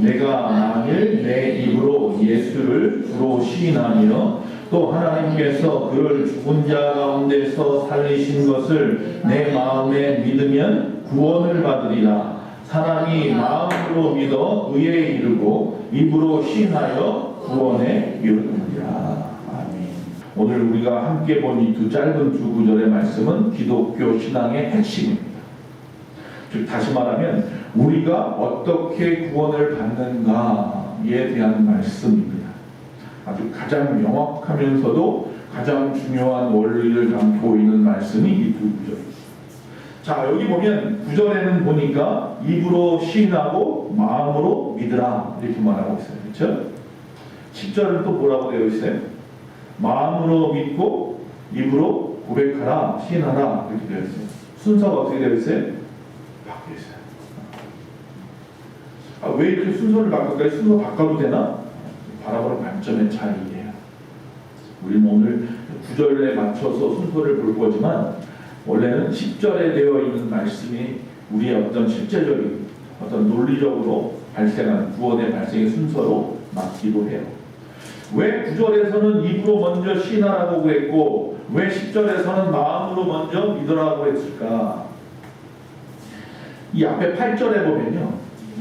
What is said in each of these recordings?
내가 만일 내 입으로 예수를 주로 시인하며 또 하나님께서 그를 죽은 자 가운데서 살리신 것을 내 마음에 믿으면 구원을 받으리라. 사람이 마음으로 믿어 의에 이르고 입으로 시인하여 구원에 이르느니라. 아멘. 오늘 우리가 함께 본 이 두 짧은 두 구절의 말씀은 기독교 신앙의 핵심입니다. 즉 다시 말하면 우리가 어떻게 구원을 받는가에 대한 말씀입니다. 아주 가장 명확하면서도 가장 중요한 원리를 담고 있는 말씀이 이 두 구절입니다. 자, 여기 보면 9절에는 보니까 입으로 시인하고 마음으로 믿으라 이렇게 말하고 있어요. 그렇죠? 10절은 또 뭐라고 되어 있어요? 마음으로 믿고 입으로 고백하라, 시인하라 이렇게 되어 있어요. 순서가 어떻게 되어 있어요? 바뀌어 있어요. 왜 이렇게 순서를 바꿀까요? 순서 바꿔도 되나? 바라보는 관점의 차이예요. 우리는 오늘 9절에 맞춰서 순서를 볼 거지만 원래는 10절에 되어 있는 말씀이 우리의 어떤 실제적인 어떤 논리적으로 발생한 구원의 발생의 순서로 맞기도 해요. 왜 9절에서는 입으로 먼저 시인하라고 그랬고 왜 10절에서는 마음으로 먼저 믿으라고 했을까? 이 앞에 8절에 보면요,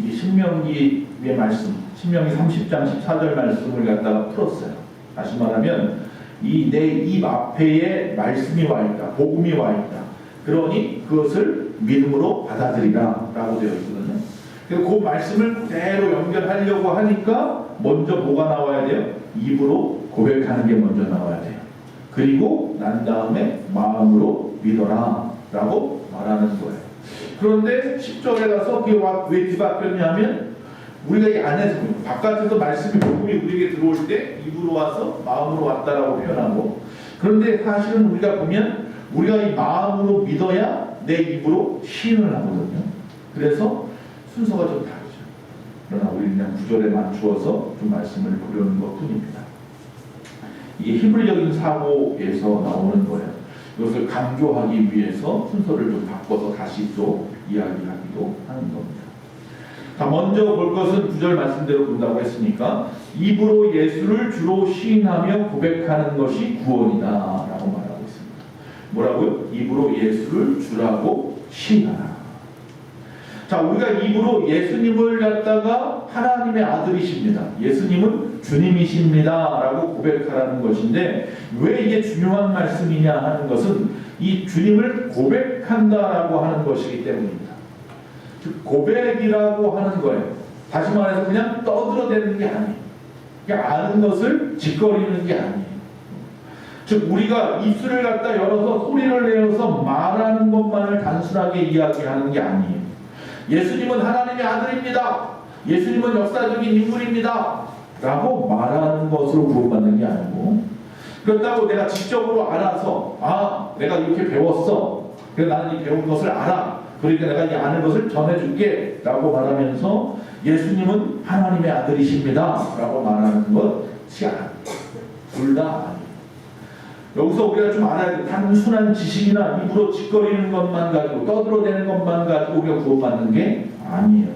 이 신명기의 말씀, 신명기 30장 14절 말씀을 갖다가 풀었어요. 다시 말하면 이 내 입 앞에에 말씀이 와 있다, 복음이 와 있다. 그러니 그것을 믿음으로 받아들이라 라고 되어 있거든요. 그래서 그 말씀을 그대로 연결하려고 하니까 먼저 뭐가 나와야 돼요? 입으로 고백하는 게 먼저 나와야 돼요. 그리고 난 다음에 마음으로 믿어라 라고 말하는 거예요. 그런데 10절에 가서 그게 왜 뒤바뀌었냐면 우리가 이 안에서 바깥에서 말씀이 복음이 우리에게 들어올 때 입으로 와서 마음으로 왔다라고 표현하고, 그런데 사실은 우리가 보면 우리가 이 마음으로 믿어야 내 입으로 시인을 하거든요. 그래서 순서가 좀 다르죠. 그러나 우리는 그냥 구절에 맞추어서 좀 말씀을 보려는 것 뿐입니다. 이게 히브리적인 사고에서 나오는 거예요. 이것을 강조하기 위해서 순서를 좀 바꿔서 다시 또 이야기하기도 하는 겁니다. 자, 먼저 볼 것은 9절 말씀대로 본다고 했으니까 입으로 예수를 주로 시인하며 고백하는 것이 구원이다 라고 말하고 있습니다. 뭐라고요? 입으로 예수를 주라고 시인하라. 자, 우리가 입으로 예수님을 갖다가 하나님의 아들이십니다, 예수님은 주님이십니다 라고 고백하라는 것인데, 왜 이게 중요한 말씀이냐 하는 것은 이 주님을 고백한다라고 하는 것이기 때문입니다. 즉 고백이라고 하는 거예요. 다시 말해서 그냥 떠들어대는 게 아니에요. 그냥 아는 것을 짓거리는 게 아니에요. 즉 우리가 입술을 갖다 열어서 소리를 내어서 말하는 것만을 단순하게 이야기하는 게 아니에요. 예수님은 하나님의 아들입니다, 예수님은 역사적인 인물입니다 라고 말하는 것으로 구원받는 게 아니고, 그렇다고 내가 지적으로 알아서 내가 이렇게 배웠어, 그래서 나는 이 배운 것을 알아, 그러니까 내가 이 아는 것을 전해줄게 라고 말하면서 예수님은 하나님의 아들이십니다 라고 말하는 것이 아니에요. 둘 다 아니에요. 여기서 우리가 좀 알아야 돼. 단순한 지식이나 입으로 짓거리는 것만 가지고 떠들어대는 것만 가지고 우리가 구원받는 게 아니에요.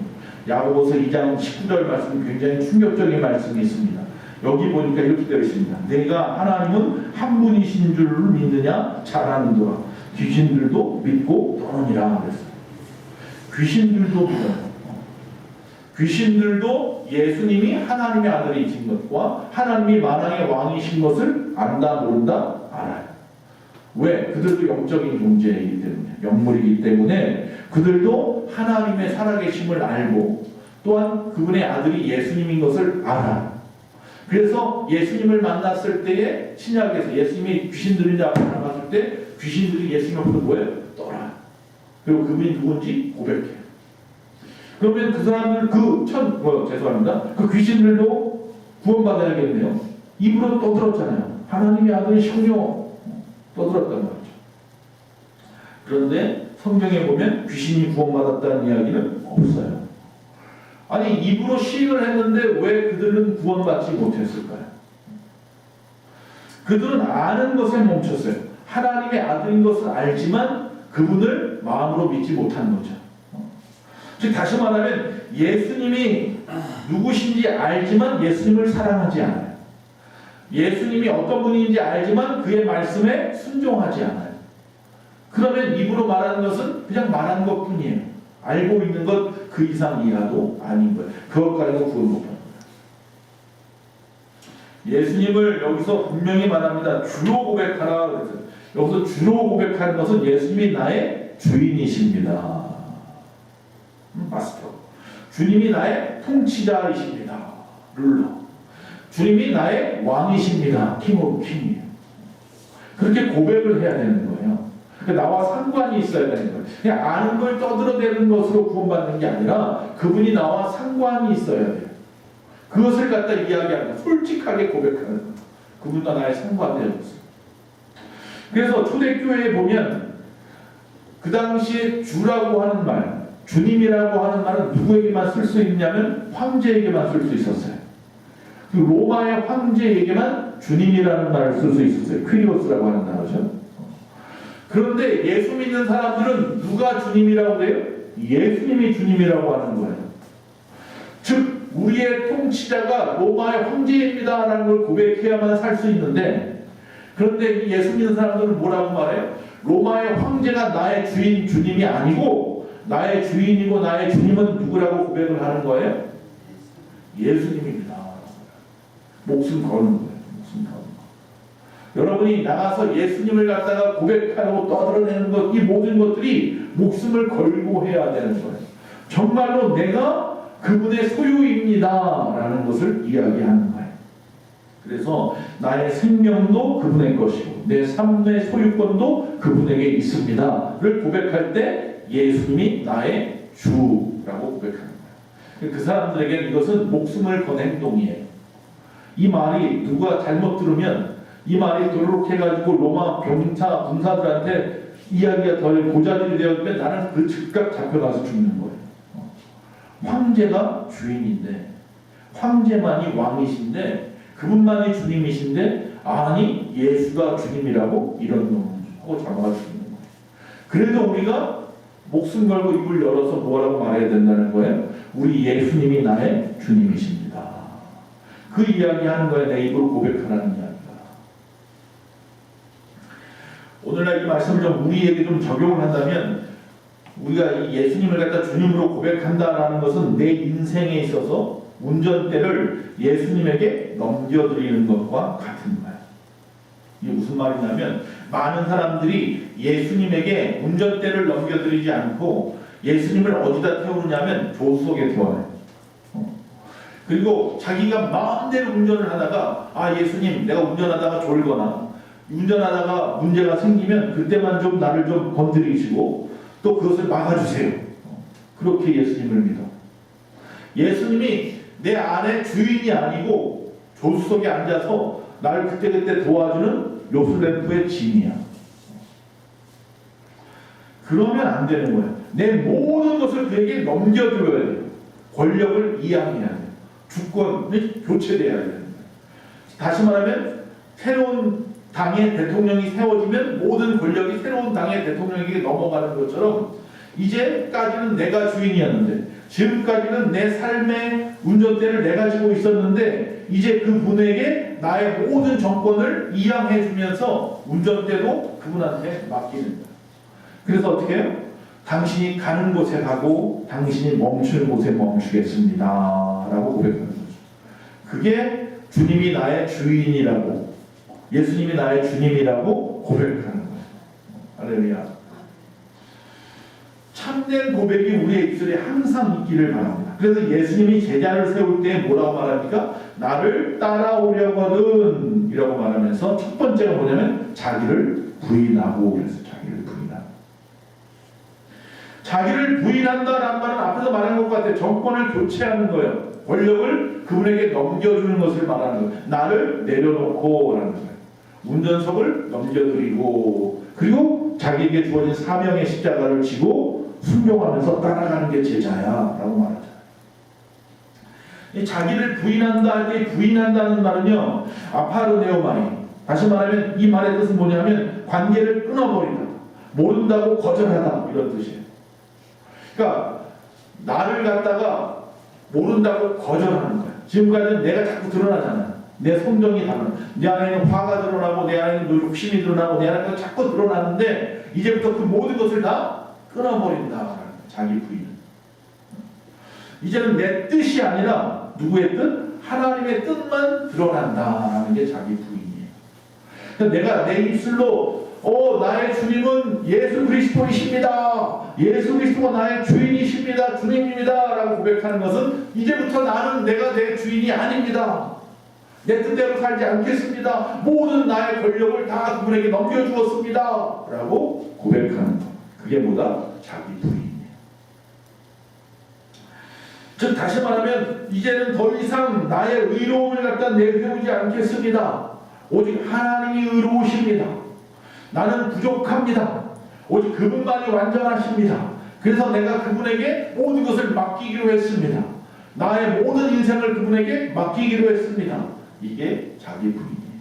야고보서 2장 19절 말씀, 굉장히 충격적인 말씀이 있습니다. 여기 보니까 이렇게 되어 있습니다. 내가 하나님은 한 분이신 줄 믿느냐? 잘하는도다. 귀신들도 믿고 떠느니라 그랬어요. 귀신들도 믿어요. 귀신들도 예수님이 하나님의 아들이신 것과 하나님이 만왕의 왕이신 것을 안다 모른다? 알아요. 왜? 그들도 영적인 존재이기 때문에, 영물이기 때문에 그들도 하나님의 살아계심을 알고 또한 그분의 아들이 예수님인 것을 알아요. 그래서 예수님을 만났을 때에 신약에서 예수님이 귀신들인 자 앞에 나갔을 때 귀신들이 예수님 앞으로 뭐예요? 떠나요. 그리고 그분이 누군지 고백해요. 그러면 그 사람들 그 귀신들도 구원받아야겠네요. 입으로 떠들었잖아요. 하나님의 아들이시군요. 떠들었단 말이죠. 그런데 성경에 보면 귀신이 구원받았다는 이야기는 없어요. 아니 입으로 시인을 했는데 왜 그들은 구원받지 못했을까요? 그들은 아는 것에 멈췄어요. 하나님의 아들인 것을 알지만 그분을 마음으로 믿지 못한 거죠. 즉 다시 말하면 예수님이 누구신지 알지만 예수님을 사랑하지 않아요. 예수님이 어떤 분인지 알지만 그의 말씀에 순종하지 않아요. 그러면 입으로 말하는 것은 그냥 말하는 것뿐이에요. 알고 있는 것 그 이상 이하도 아닌 거예요. 그것 가지고 구원 못 받는 거예요. 예수님을 여기서 분명히 말합니다. 주로 고백하라 그랬어요. 여기서 주로 고백하는 것은 예수님이 나의 주인이십니다. 마스터. 주님이 나의 통치자이십니다. 룰러. 주님이 나의 왕이십니다. 킹 오브 킹이에요. 그렇게 고백을 해야 되는 거예요. 나와 상관이 있어야 되는 거예요. 그냥 아는 걸 떠들어대는 것으로 구원받는 게 아니라 그분이 나와 상관이 있어야 돼요. 그것을 갖다 이야기하는 거예요. 솔직하게 고백하는 거예요. 그분과 나의 상관되어 있어요. 그래서 초대교회에 보면 그 당시에 주라고 하는 말, 주님이라고 하는 말은 누구에게만 쓸 수 있냐면 황제에게만 쓸 수 있었어요. 그 로마의 황제에게만 주님이라는 말을 쓸 수 있었어요. 퀴리오스라고 하는 단어죠. 그런데 예수 믿는 사람들은 누가 주님이라고 해요? 예수님이 주님이라고 하는 거예요. 즉 우리의 통치자가 로마의 황제입니다 라는 걸 고백해야만 살 수 있는데, 그런데 예수 믿는 사람들은 뭐라고 말해요? 로마의 황제가 나의 주인 주님이 아니고 나의 주인이고 나의 주님은 누구라고 고백을 하는 거예요? 예수님입니다. 목숨 거는 거예요. 목숨 거는 거. 여러분이 나가서 예수님을 갖다가 고백하고 떠들어내는 것, 이 모든 것들이 목숨을 걸고 해야 되는 거예요. 정말로 내가 그분의 소유입니다 라는 것을 이야기하는 거예요. 그래서 나의 생명도 그분의 것이고 내 삶의 소유권도 그분에게 있습니다 를 고백할 때 예수님이 나의 주라고 고백하는 거예요. 그 사람들에게는 이것은 목숨을 건 행동이에요. 이 말이 누가 잘못 들으면 이 말이 도로록 해가지고 로마 병사 군사들한테 이야기가 더 고자질이 되었으면 나는 그 즉각 잡혀가서 죽는 거예요. 황제가 주인인데, 황제만이 왕이신데, 그분만이 주님이신데, 아니 예수가 주님이라고 이런 놈하고 잡아가 죽는 거예요. 그래도 우리가 목숨 걸고 입을 열어서 뭐라고 말해야 된다는 거예요? 우리 예수님이 나의 주님이십니다. 그 이야기하는 거예요. 내 입으로 고백하라는 이야기가. 오늘날 이 말씀을 좀 우리에게 좀 적용을 한다면, 우리가 이 예수님을 갖다 주님으로 고백한다라는 것은 내 인생에 있어서 운전대를 예수님에게 넘겨드리는 것과 같은 거예요. 이게 무슨 말이냐면, 많은 사람들이 예수님에게 운전대를 넘겨드리지 않고 예수님을 어디다 태우느냐면 조수석에 태워요. 그리고 자기가 마음대로 운전을 하다가, 아 예수님 내가 운전하다가 졸거나 운전하다가 문제가 생기면 그때만 좀 나를 좀 건드리시고 또 그것을 막아주세요. 그렇게 예수님을 믿어. 예수님이 내 안에 주인이 아니고 조수석에 앉아서 나를 그때그때 도와주는 요술램프의 진이야. 그러면 안 되는 거예요. 내 모든 것을 그에게 넘겨줘야 돼요. 권력을 이양해야 돼요. 주권이 교체돼야 돼요. 다시 말하면 새로운 당의 대통령이 세워지면 모든 권력이 새로운 당의 대통령에게 넘어가는 것처럼, 이제까지는 내가 주인이었는데, 지금까지는 내 삶의 운전대를 내가 지고 있었는데, 이제 그분에게 나의 모든 정권을 이양해 주면서 운전대도 그분한테 맡기는 거예요. 그래서 어떻게 해요? 당신이 가는 곳에 가고 당신이 멈추는 곳에 멈추겠습니다 라고 고백하는 거죠. 그게 주님이 나의 주인이라고, 예수님이 나의 주님이라고 고백하는 거예요. 할렐루야. 참된 고백이 우리의 입술에 항상 있기를 바랍니다. 그래서 예수님이 제자를 세울 때 뭐라고 말합니까? 나를 따라오려거든 이라고 말하면서 첫 번째가 뭐냐면 자기를 부인하고, 그래서 자기를 부인하고. 자기를 부인한다라는 말은 앞에서 말한 것 같아요. 정권을 교체하는 거예요. 권력을 그분에게 넘겨주는 것을 말하는 거예요. 나를 내려놓고 라는 거예요. 운전석을 넘겨드리고, 그리고 자기에게 주어진 사명의 십자가를 지고 순종하면서 따라가는 게 제자야 라고 말하잖아요. 이 자기를 부인한다 할 때 부인한다는 말은요, 아파르네오마이, 다시 말하면 이 말의 뜻은 뭐냐면 관계를 끊어버린다, 모른다고 거절하다, 이런 뜻이에요. 그러니까 나를 갖다가 모른다고 거절하는 거야. 지금까지는 내가 자꾸 드러나잖아. 내 성정이 드러나. 내 안에는 화가 드러나고 내 안에는 욕심이 드러나고 내 안에는 자꾸 드러나는데 이제부터 그 모든 것을 다 끊어버린다. 자기 부인. 이제는 내 뜻이 아니라 누구의 뜻? 하나님의 뜻만 드러난다라는 게 자기 부인이에요. 그러니까 내가 내 입술로 나의 주님은 예수 그리스도이십니다. 예수 그리스도가 나의 주인이십니다. 주님입니다. 라고 고백하는 것은 이제부터 나는 내가 내 주인이 아닙니다. 내 뜻대로 살지 않겠습니다. 모든 나의 권력을 다 그분에게 넘겨주었습니다. 라고 고백하는 것. 그게 뭐다? 자기 부인이에요. 즉 다시 말하면 이제는 더 이상 나의 의로움을 갖다 내세우지 않겠습니다. 오직 하나님이 의로우십니다. 나는 부족합니다. 오직 그분만이 완전하십니다. 그래서 내가 그분에게 모든 것을 맡기기로 했습니다. 나의 모든 인생을 그분에게 맡기기로 했습니다. 이게 자기 부인이에요.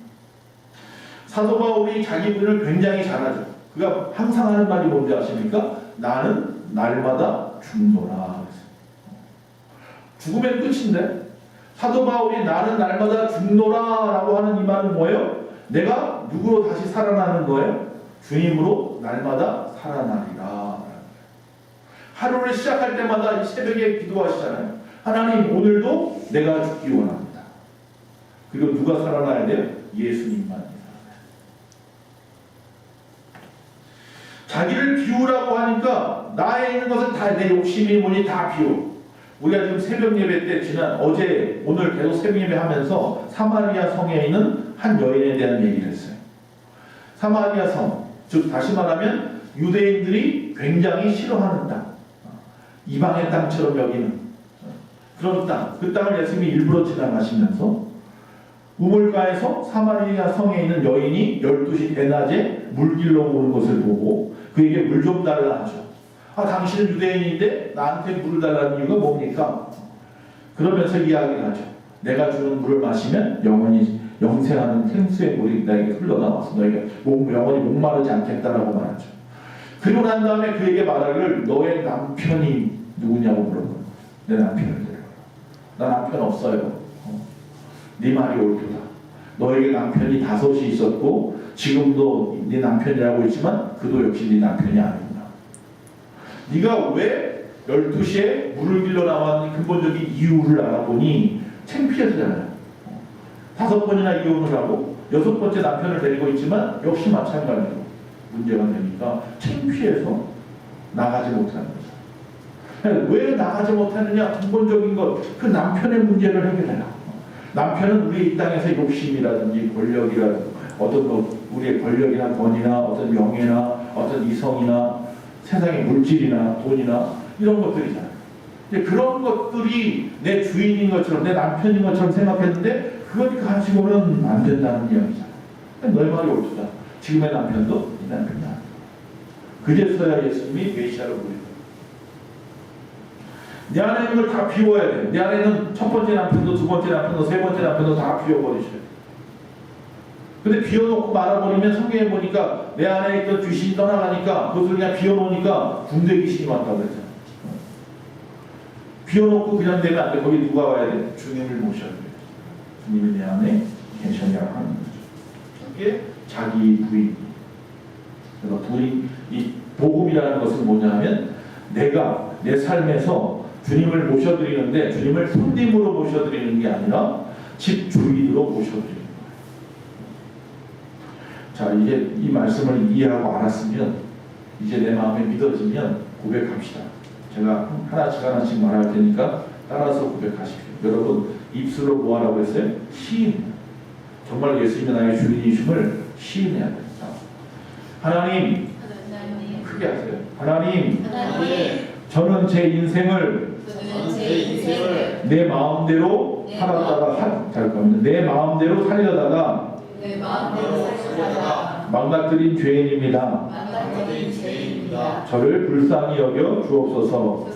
사도 바울이 자기 부인을 굉장히 잘하죠. 그가 항상 하는 말이 뭔지 아십니까? 나는 날마다 죽노라. 죽으면 끝인데 사도 바울이 나는 날마다 죽노라 라고 하는 이 말은 뭐예요? 내가 누구로 다시 살아나는 거예요? 주님으로 날마다 살아나리라. 하루를 시작할 때마다 이 새벽에 기도하시잖아요. 하나님 오늘도 내가 죽기 원합니다. 그리고 누가 살아나야 돼요? 예수님만 살아나요. 자기를 비우라고 하니까 나에 있는 것은 다 내 욕심이 뭐니 다 비워. 우리가 지금 새벽 예배 때 지난 어제 오늘 계속 새벽 예배 하면서 사마리아 성에 있는 한 여인에 대한 얘기를 했어요. 사마리아 성, 즉 다시 말하면 유대인들이 굉장히 싫어하는 땅, 이방의 땅처럼 여기는 그런 땅, 그 땅을 예수님이 일부러 지나가시면서 우물가에서 사마리아 성에 있는 여인이 12시 대낮에 물길로 오는 것을 보고 그에게 물 좀 달라 하죠. 당신은 유대인인데 나한테 물을 달라는 이유가 뭡니까? 그러면서 이야기를 하죠. 내가 주는 물을 마시면 영원히 영생하는 생수의 물이 나에게 흘러나와서 너희가 영원히 목마르지 않겠다라고 말하죠. 그리고 난 다음에 그에게 말하기를 너의 남편이 누구냐고 물어보는 거예요. 내 남편을 데려라. 나 남편 없어요. 네 말이 옳도다. 너에게 남편이 5이 있었고 지금도 네 남편이라고 있지만 그도 역시 네 남편이 아니구나. 네가 왜 12시에 물을 길러 나왔는 근본적인 이유를 알아보니 창피해서잖아요. 5번이나 이혼을 하고 6번째 남편을 데리고 있지만 역시 마찬가지로 문제가 되니까 창피해서 나가지 못하는 거죠. 왜 나가지 못하느냐? 근본적인 것, 그 남편의 문제를 해결해라. 남편은 우리 이 땅에서 욕심이라든지 권력이라든지 어떤 우리의 권력이나 권위나 어떤 명예나 어떤 이성이나 세상의 물질이나 돈이나 이런 것들이잖아요. 근데 그런 것들이 내 주인인 것처럼 내 남편인 것처럼 생각했는데 그걸 가지고는 안 된다는 이야기잖아요. 너희 말이 옳다. 지금의 남편도 네 남편이 아니야. 그제서야 예수님이 메시아로 부르는 내 안에 있는 걸 다 비워야 돼. 내 안에 있는 첫 번째 남편도 두 번째 남편도 세 번째 남편도 다 비워버리셔야 돼. 근데 비워놓고 말아버리면 성경에 보니까 내 안에 있던 귀신이 떠나가니까 그것을 그냥 비워놓으니까 군대 귀신이 왔다고 그랬잖아. 비워놓고 그냥 되면 안 돼. 거기 누가 와야 돼? 주님을 모셔야 돼. 주님이 내 안에 계셔야 하는 거죠. 이게 자기 부인. 그래서 부인, 이 복음이라는 것은 뭐냐면 내가 내 삶에서 주님을 모셔드리는데 주님을 손님으로 모셔드리는 게 아니라 집 주인으로 모셔드리는 거예요. 자, 이제 이 말씀을 이해하고 알았으면 이제 내 마음에 믿어지면 고백합시다. 제가 하나씩 말할 테니까 따라서 고백하십시오. 여러분 입술로 뭐 하라고 했어요? 시인. 정말 예수님이 나의 주인이심을 시인해야 됩니다. 하나님, 크게 하세요. 하나님, 저는 제 인생을 내 마음대로 살았다가 내 마음대로 살려다가 망가뜨린 죄인입니다. 저를 불쌍히 여겨 주옵소서.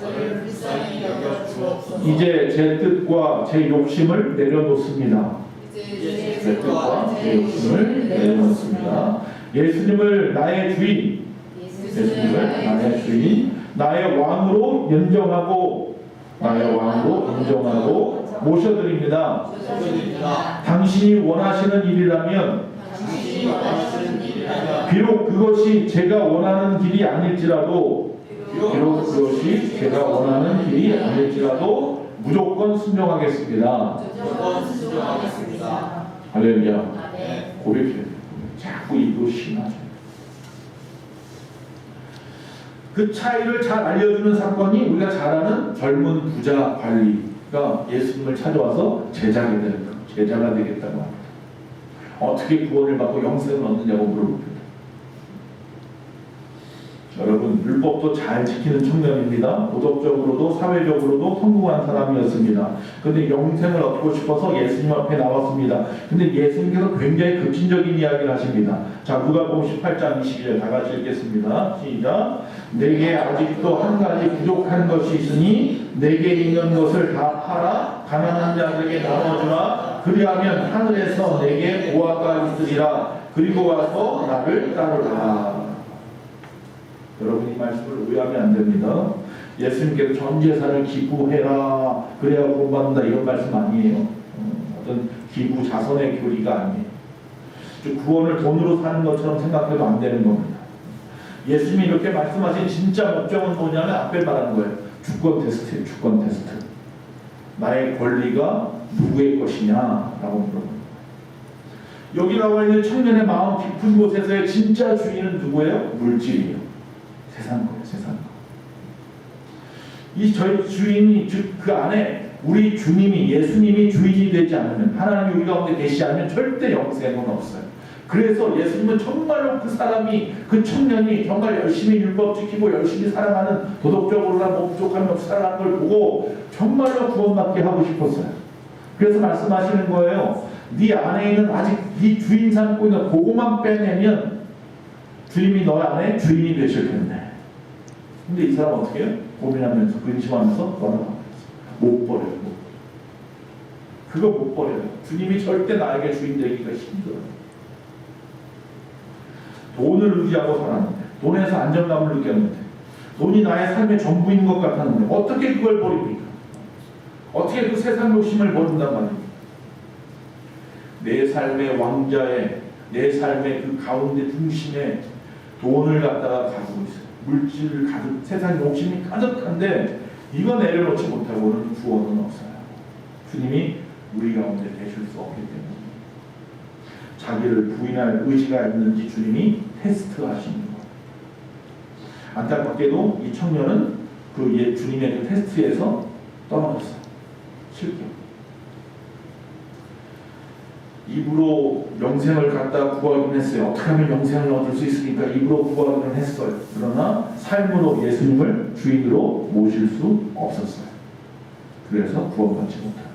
이제 제 뜻과 제 욕심을 내려놓습니다. 제 뜻과 제 욕심을 내려놓습니다. 예수님을 나의 주인, 나의 왕으로 인정하고 나의 왕으로 인정하고 모셔드립니다. 당신이 원하시는 일이라면 비록 그것이 제가 원하는 길이 아닐지라도 무조건 순종하겠습니다. 할렐루야. 고백해요. 자꾸 입으로 신하죠. 그 차이를 잘 알려주는 사건이 우리가 잘 아는 젊은 부자 관리가 예수님을 찾아와서 제자가 되겠다고 합니다. 어떻게 구원을 받고 영생을 얻느냐고 물어봅니다. 여러분, 율법도 잘 지키는 청년입니다. 도덕적으로도 사회적으로도 성공한 사람이었습니다. 그런데 영생을 얻고 싶어서 예수님 앞에 나왔습니다. 근데 예수님께서 굉장히 급진적인 이야기를 하십니다. 자, 누가복음 18장 22절 다 같이 읽겠습니다. 시작. 내게 아직도 한 가지 부족한 것이 있으니 내게 있는 것을 다 팔아 가난한 자들에게 나눠주라. 그리하면 하늘에서 내게 보화가 있으리라. 그리고 와서 나를 따르라. 여러분, 이 말씀을 오해하면 안 됩니다. 예수님께서 전 재산을 기부해라 그래야 구원받는다 이런 말씀 아니에요. 어떤 기부 자선의 교리가 아니에요. 구원을 돈으로 사는 것처럼 생각해도 안 되는 겁니다. 예수님이 이렇게 말씀하신 진짜 목적은 뭐냐면 앞에 말하는 거예요. 주권 테스트예요. 주권 테스트. 나의 권리가 누구의 것이냐라고 물어봅니다. 여기 나와 있는 청년의 마음 깊은 곳에서의 진짜 주인은 누구예요? 물질이에요. 세상 거예요. 세상 거. 이 저희 주인이 즉 그 안에 우리 주님이 예수님이 주인이 되지 않으면, 하나님이 우리 가운데 계시지 않으면 절대 영생은 없어요. 그래서 예수님은 정말로 그 사람이, 그 청년이 정말 열심히 율법 지키고 열심히 살아가는, 도덕적으로나 뭐 부족함이 없이 살아가는 걸 보고 정말로 구원받게 하고 싶었어요. 그래서 말씀하시는 거예요. 네 안에 있는 아직 네 주인 삼고 있는 그것만 빼내면 주님이 너 안에 주인이 되실 텐데. 근데 이 사람 어떻게 해요? 고민하면서 근심하면서 떠나가면서 못 버려요. 그거 못 버려요. 주님이 절대 나에게 주인 되기가 힘들어요. 돈을 의지하고 살았는데, 돈에서 안정감을 느꼈는데, 돈이 나의 삶의 전부인 것 같았는데 어떻게 그걸 버립니까? 어떻게 그 세상 욕심을 버린단 말입니까? 내 삶의 왕자에, 내 삶의 그 가운데 중심에 돈을 갖다가 가지고 있어요. 물질을 가득, 세상 욕심이 가득한데 이거 내려놓지 못하고는 구원은 없어요. 주님이 우리 가운데 계실 수 없기 때문에 자기를 부인할 의지가 있는지 주님이 테스트하시는 거예요. 안타깝게도 이 청년은 그 주님의 그 테스트에서 떨어졌어요. 실패. 입으로 영생을 갖다 구하긴 했어요. 어떻게 하면 영생을 얻을 수 있으니까 입으로 구하기는 했어요. 그러나 삶으로 예수님을 주인으로 모실 수 없었어요. 그래서 구원받지 못하는 거예요.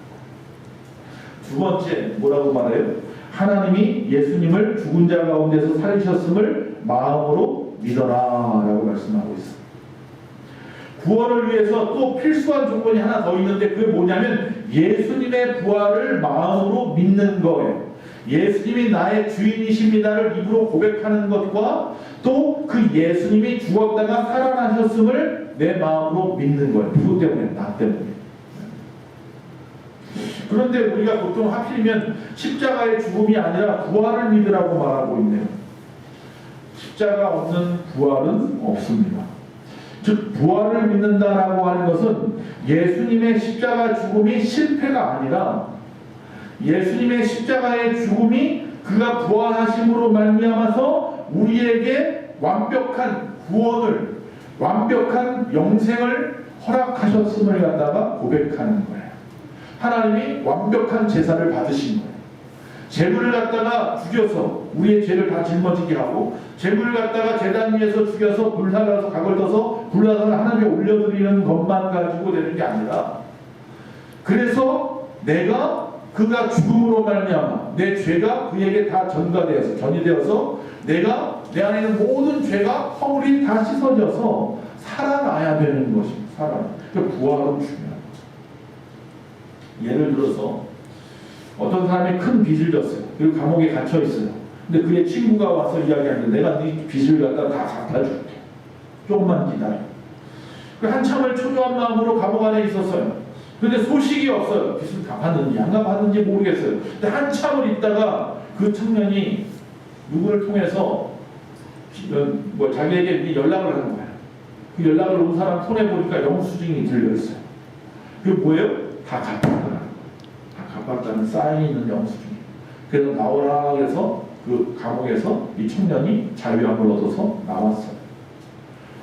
두 번째 뭐라고 말해요? 하나님이 예수님을 죽은 자 가운데서 살리셨음을 마음으로 믿어라 라고 말씀하고 있어요. 구원을 위해서 또 필수한 조건이 하나 더 있는데 그게 뭐냐면 예수님의 부활을 마음으로 믿는 거예요. 예수님이 나의 주인이십니다를 입으로 고백하는 것과 또 그 예수님이 죽었다가 살아나셨음을 내 마음으로 믿는 거예요. 누구 때문에? 나 때문에. 그런데 우리가 보통 하필이면 십자가의 죽음이 아니라 부활을 믿으라고 말하고 있네요. 십자가 없는 부활은 없습니다. 즉 부활을 믿는다라고 하는 것은 예수님의 십자가 죽음이 실패가 아니라 예수님의 십자가의 죽음이 그가 부활하심으로 말미암아서 우리에게 완벽한 구원을, 완벽한 영생을 허락하셨음을 갖다가 고백하는 거예요. 하나님이 완벽한 제사를 받으신 거예요. 제물을 갖다가 죽여서 우리의 죄를 다 짊어지게 하고, 제물을 갖다가 제단 위에서 죽여서 불사라서 각을 떠서 불사를 하나님께 올려드리는 것만 가지고 되는 게 아니라, 그래서 그가 죽음으로 말미암아 내 죄가 그에게 다 전가되어서, 전이 되어서 내가 내 안에 있는 모든 죄가 허물이 다 씻어져서 살아나야 되는 것입니다. 그러니까 부활은 중요합니다. 예를 들어서 어떤 사람이 큰 빚을 졌어요. 그리고 감옥에 갇혀 있어요. 근데 그의 친구가 와서 이야기하는데 내가 네 빚을 갖다 다 갚아줄게. 조금만 기다려. 한참을 초조한 마음으로 감옥 안에 있었어요. 그런데 소식이 없어요. 빚을 갚았는지 안 갚았는지 모르겠어요. 근데 한참을 있다가 그 청년이 누구를 통해서 자기에게 연락을 하는 거예요. 그 연락을 온 사람 폰에 보니까 영수증이 들려있어요. 그게 뭐예요? 다 갚았다는 사인이 있는 영수증. 그래서 나오라 해서 그 감옥에서 이 청년이 자유함을 얻어서 나왔어요.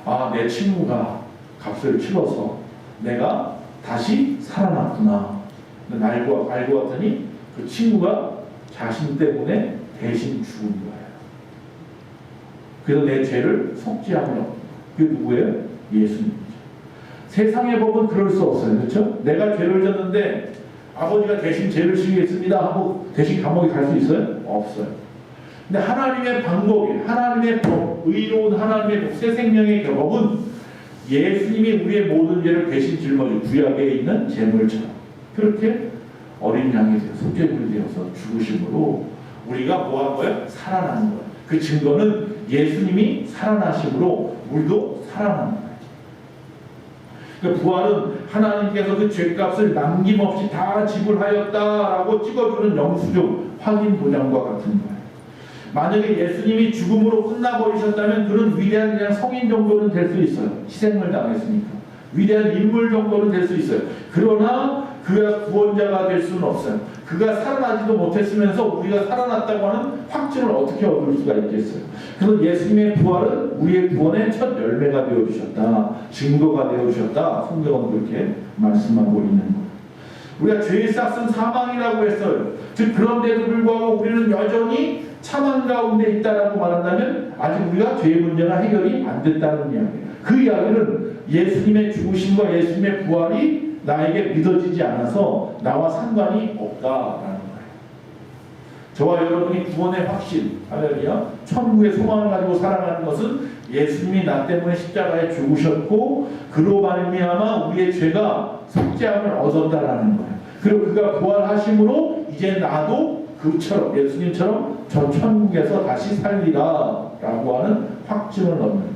아, 내 친구가 값을 치러서 내가 다시 살아났구나. 알고 봤더니 그 친구가 자신 때문에 대신 죽은 거예요. 그래서 내 죄를 속죄하며. 그게 누구예요? 예수님이죠. 세상의 법은 그럴 수 없어요. 그렇죠? 내가 죄를 졌는데 아버지가 대신 죄를 지겠습니다 하고 대신 감옥에 갈 수 있어요? 없어요. 근데 하나님의 방법이, 하나님의 법, 의로운 하나님의 법, 새 생명의 법은 예수님이 우리의 모든 죄를 대신 짊어지고 구약에 있는 제물처럼 그렇게 어린 양이 되어 속죄물이 되어서 죽으심으로 우리가 뭐한 거예요? 살아나는 거예요. 그 증거는 예수님이 살아나심으로 우리도 살아나는 거예요. 그 부활은 하나님께서 그 죄값을 남김없이 다 지불하였다라고 찍어주는 영수증, 확인 도장과 같은 거예요. 만약에 예수님이 죽음으로 끝나버리셨다면 그런 위대한 그냥 성인 정도는 될 수 있어요. 희생을 당했으니까. 위대한 인물 정도는 될 수 있어요. 그러나 그가 구원자가 될 수는 없어요. 그가 살아나지도 못했으면서 우리가 살아났다고 하는 확증을 어떻게 얻을 수가 있겠어요. 그래서 예수님의 부활은 우리의 구원의 첫 열매가 되어주셨다. 증거가 되어주셨다. 성경은 그렇게 말씀하고 있는 거예요. 우리가 죄의 싹은 사망이라고 했어요. 즉 그런데도 불구하고 우리는 여전히 참한 가운데 있다라고 말한다면 아직 우리가 죄의 문제가 해결이 안 됐다는 이야기예요. 그 이야기는 예수님의 죽으심과 예수님의 부활이 나에게 믿어지지 않아서 나와 상관이 없다라는 거예요. 저와 여러분이 구원의 확신, 할렐루야, 천국의 소망을 가지고 살아가는 것은 예수님이 나 때문에 십자가에 죽으셨고 그로 말미암아 우리의 죄가 속죄함을 얻었다라는 거예요. 그리고 그가 부활하심으로 이제 나도 그처럼 예수님처럼 저 천국에서 다시 살리라라고 하는 확증을 얻는 거예요.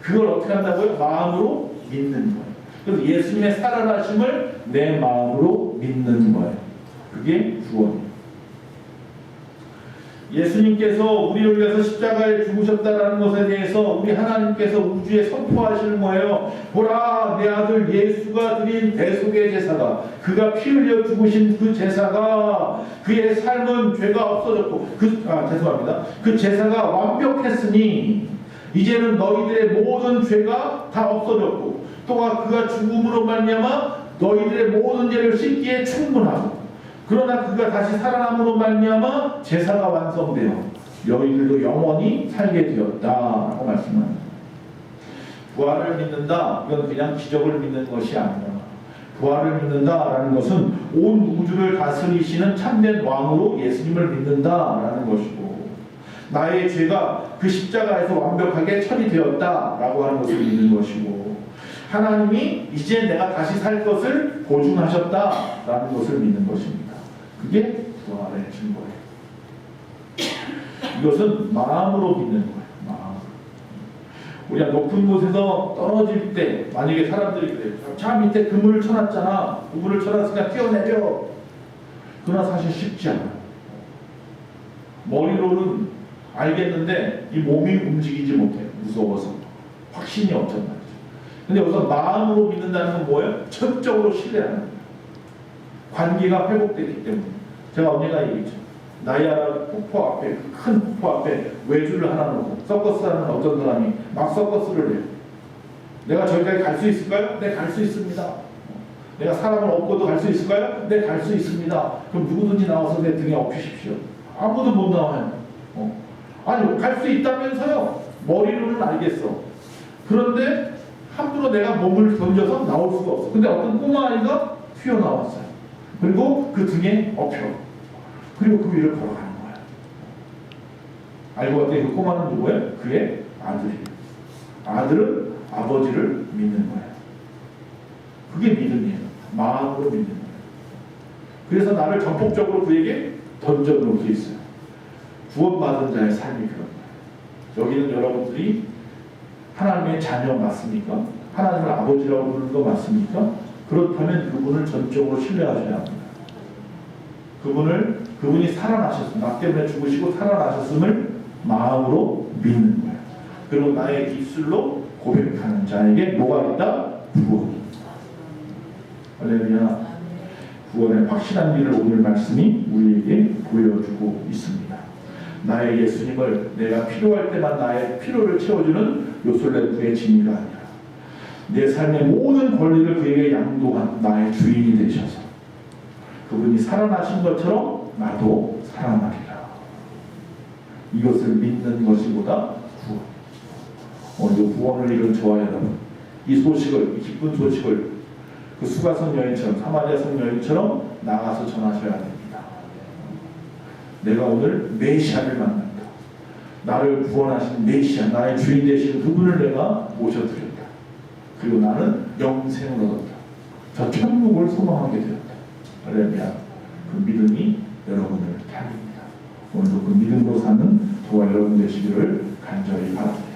그걸 어떻게 한다고요? 마음으로 믿는 거예요. 그래서 예수님의 살아나심을 내 마음으로 믿는 거예요. 그게 구원이에요. 예수님께서 우리를 위해서 십자가에 죽으셨다는 것에 대해서 우리 하나님께서 우주에 선포하시는 거예요. 보라, 내 아들 예수가 드린 대속의 제사가, 그가 피 흘려 죽으신 그 제사가, 그의 삶은 죄가 없어졌고 그 제사가 완벽했으니 이제는 너희들의 모든 죄가 다 없어졌고 또한 그가 죽음으로 말미암아 너희들의 모든 죄를 씻기에 충분하고 그러나 그가 다시 살아남으로 말미암아 제사가 완성되어 너희들도 영원히 살게 되었다라고 말씀합니다. 부활을 믿는다, 이건 그냥 기적을 믿는 것이 아니라 부활을 믿는다라는 것은 온 우주를 다스리시는 참된 왕으로 예수님을 믿는다라는 것이고 나의 죄가 그 십자가에서 완벽하게 처리되었다라고 하는 것을 믿는 것이고 하나님이 이제 내가 다시 살 것을 보증하셨다라는 것을 믿는 것입니다. 그게 부활의 증거예요. 이것은 마음으로 믿는 거예요. 마음. 우리가 높은 곳에서 떨어질 때 만약에 사람들이 그래요. 저 밑에 그물을 쳐놨잖아. 그물을 쳐놨으니까 뛰어내려. 그러나 사실 쉽지 않아요. 머리로는 알겠는데 이 몸이 움직이지 못해요. 무서워서. 확신이 없단 말이죠. 근데 여기서 마음으로 믿는다는 건 뭐예요? 전적으로 신뢰하는 거예요. 관계가 회복되기 때문에. 제가 언젠가 얘기했죠. 나이아라 폭포 앞에, 큰 폭포 앞에 외주를 하나 놓고 서커스 하는 어떤 사람이 막 서커스를 해요. 내가 저기까지 갈 수 있을까요? 네, 갈 수 있습니다. 내가 사람을 업고도 갈 수 있을까요? 네, 갈 수 있습니다. 그럼 누구든지 나와서 내 등에 업히십시오. 아무도 못 나와요. 아니, 갈 수 있다면서요. 머리로는 알겠어. 그런데 함부로 내가 몸을 던져서 나올 수가 없어. 근데 어떤 꼬마 아이가 튀어나왔어요. 그리고 그 등에 업혀. 그리고 그 위를 걸어가는 거야. 알고 봤더니 그 꼬마는 누구예요? 그의 아들이에요. 아들은 아버지를 믿는 거예요. 그게 믿음이에요. 마음으로 믿는 거예요. 그래서 나를 전폭적으로 그에게 던져놓을 수 있어요. 구원받은 자의 삶이 그런 거예요. 여기는 여러분들이 하나님의 자녀 맞습니까? 하나님을 아버지라고 부르는 거 맞습니까? 그렇다면 그분을 전적으로 신뢰하셔야 합니다. 그분이 살아나셨습니다. 나 때문에 죽으시고 살아나셨음을 마음으로 믿는 거예요. 그리고 나의 입술로 고백하는 자에게 뭐가 있다? 구원이 있다. 할렐루야. 구원의 확실한 일을 오늘 말씀이 우리에게 보여주고 있습니다. 나의 예수님을 내가 필요할 때만 나의 필요를 채워주는 요솔레프의 진리가 아니라 내 삶의 모든 권리를 그에게 양도한 나의 주인이 되셔서 그분이 살아나신 것처럼 나도 살아나리라. 이것을 믿는 것이보다 구원. 오늘 구원을 이룬 저와 여러분, 이 소식을, 이 기쁜 소식을 그 수가성 여인처럼, 사마리아성 여인처럼 나가서 전하셔야 됩니다. 내가 오늘 메시아를 만난다. 나를 구원하신 메시아, 나의 주인 되신 그분을 내가 모셔드렸다. 그리고 나는 영생을 얻었다. 저 천국을 소망하게 되었다. 할렐루야. 그 믿음이 여러분을 달립니다. 오늘도 그 믿음으로 사는 저와 여러분 되시기를 간절히 바랍니다.